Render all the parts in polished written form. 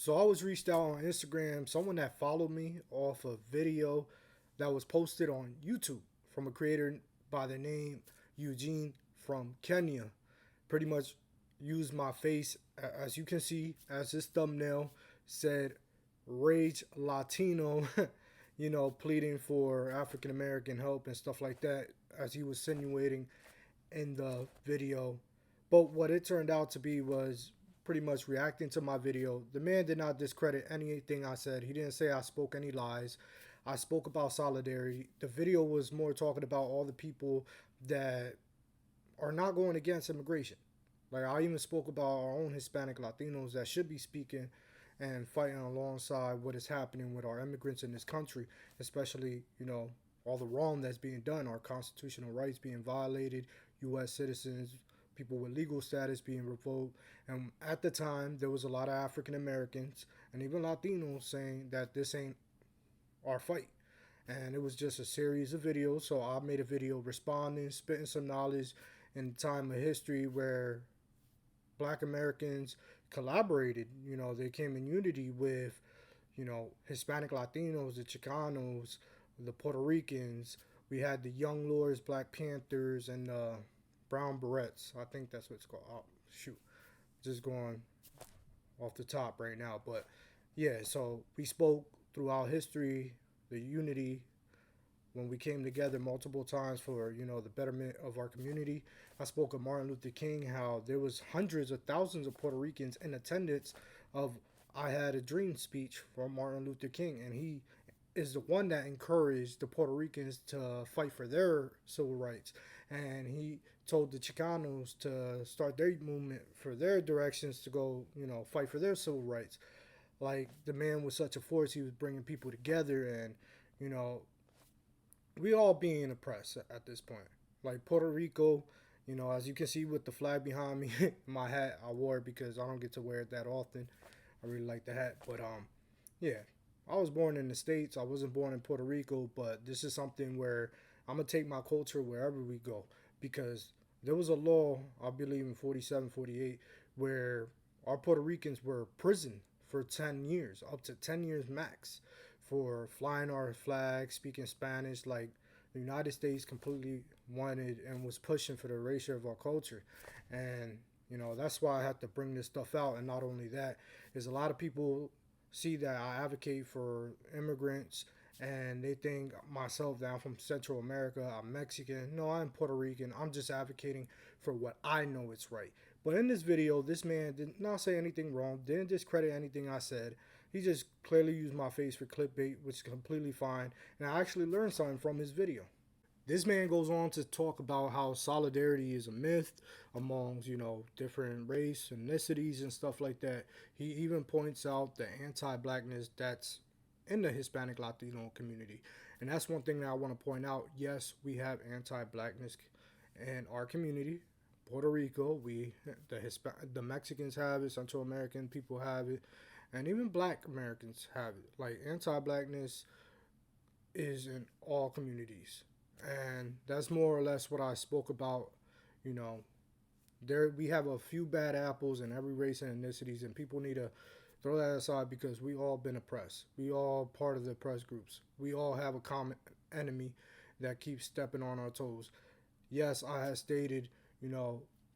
So I was reached out on Instagram, someone that followed me off a video that was posted on YouTube from a creator by the name Eugene from Kenya. Pretty much used my face, as you can see, as his thumbnail said, Rage Latino, pleading for African American help and stuff like that, as he was insinuating in the video. But what it turned out to be was pretty much reacting to my video. The man did not discredit anything I said. He didn't say I spoke any lies. I spoke about solidarity. The video was more talking about all the people that are not going against immigration. Like, I even spoke about our own Hispanic Latinos that should be speaking and fighting alongside what is happening with our immigrants in this country, especially, all the wrong that's being done, our constitutional rights being violated, U.S. citizens, people with legal status being revoked. And at the time, there was a lot of African Americans and even Latinos saying that this ain't our fight. And it was just a series of videos. So I made a video responding, spitting some knowledge in time of history where Black Americans collaborated. They came in unity with, Hispanic Latinos, the Chicanos, the Puerto Ricans. We had the Young Lords, Black Panthers, and Brown Berets. I think that's what it's called. Oh, shoot. Just going off the top right now. But yeah, so we spoke throughout history, the unity when we came together multiple times for the betterment of our community. I spoke of Martin Luther King, how there was hundreds of thousands of Puerto Ricans in attendance of I Had a Dream speech from Martin Luther King, and he is the one that encouraged the Puerto Ricans to fight for their civil rights, and he told the Chicanos to start their movement for their directions to go fight for their civil rights. Like, the man was such a force, he was bringing people together, and you know we all being oppressed at this point. Like Puerto Rico, as you can see with the flag behind me, my hat, I wore it because I don't get to wear it that often. I really like the hat, but yeah, I was born in the States. I wasn't born in Puerto Rico, but this is something where I'm gonna take my culture wherever we go, because there was a law, I believe in 47, 48, where our Puerto Ricans were imprisoned for 10 years, up to 10 years max, for flying our flag, speaking Spanish. Like, the United States completely wanted and was pushing for the erasure of our culture. And, that's why I have to bring this stuff out. And not only that, is a lot of people see that I advocate for immigrants and they think myself that I'm from Central America, I'm Mexican. No, I'm Puerto Rican. I'm just advocating for what I know is right. But in this video, this man did not say anything wrong, didn't discredit anything I said. He just clearly used my face for clickbait, which is completely fine. And I actually learned something from his video. This man goes on to talk about how solidarity is a myth amongst, different race, ethnicities, and stuff like that. He even points out the anti-blackness that's in the Hispanic Latino community. And that's one thing that I want to point out. Yes, we have anti-blackness in our community. Puerto Rico, the Mexicans have it, Central American people have it, and even Black Americans have it. Like, anti-blackness is in all communities, and that's more or less what I spoke about. You know, there we have a few bad apples in every race and ethnicities, and people need to throw that aside because we all been oppressed. We all part of the oppressed groups. We all have a common enemy that keeps stepping on our toes. Yes, I have stated,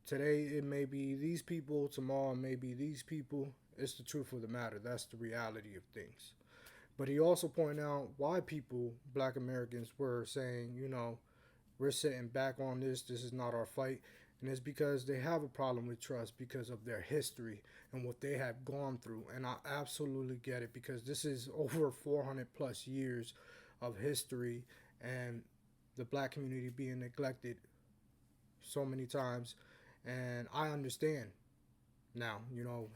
today it may be these people, tomorrow it may be these people. It's the truth of the matter. That's the reality of things. But he also pointed out why people, Black Americans, were saying, we're sitting back on this. This is not our fight. And it's because they have a problem with trust because of their history and what they have gone through. And I absolutely get it, because this is over 400 plus years of history and the Black community being neglected so many times. And I understand now,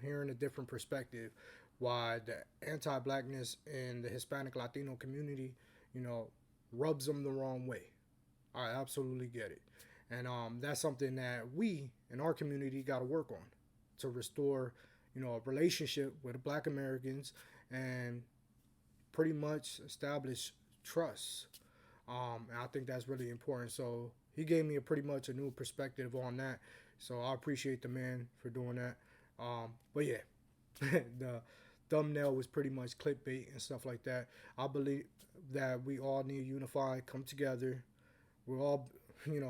hearing a different perspective, why the anti-blackness in the Hispanic Latino community, rubs them the wrong way. I absolutely get it. And that's something that we in our community got to work on to restore, a relationship with Black Americans and pretty much establish trust. And I think that's really important. So he gave me pretty much a new perspective on that. So I appreciate the man for doing that. But yeah, thumbnail was pretty much clickbait and stuff like that. I believe that we all need to unify, come together. We're all,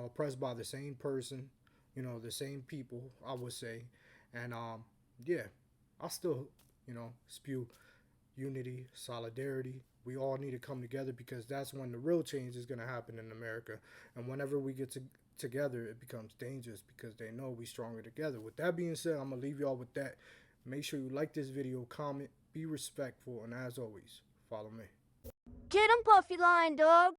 oppressed by the same person, the same people, I would say. And yeah, I still, spew unity, solidarity. We all need to come together because that's when the real change is going to happen in America. And whenever we get together, it becomes dangerous because they know we stronger together. With that being said, I'm going to leave y'all with that. Make sure you like this video, comment, be respectful, and as always, follow me. Get him, Puffy Lion, dog.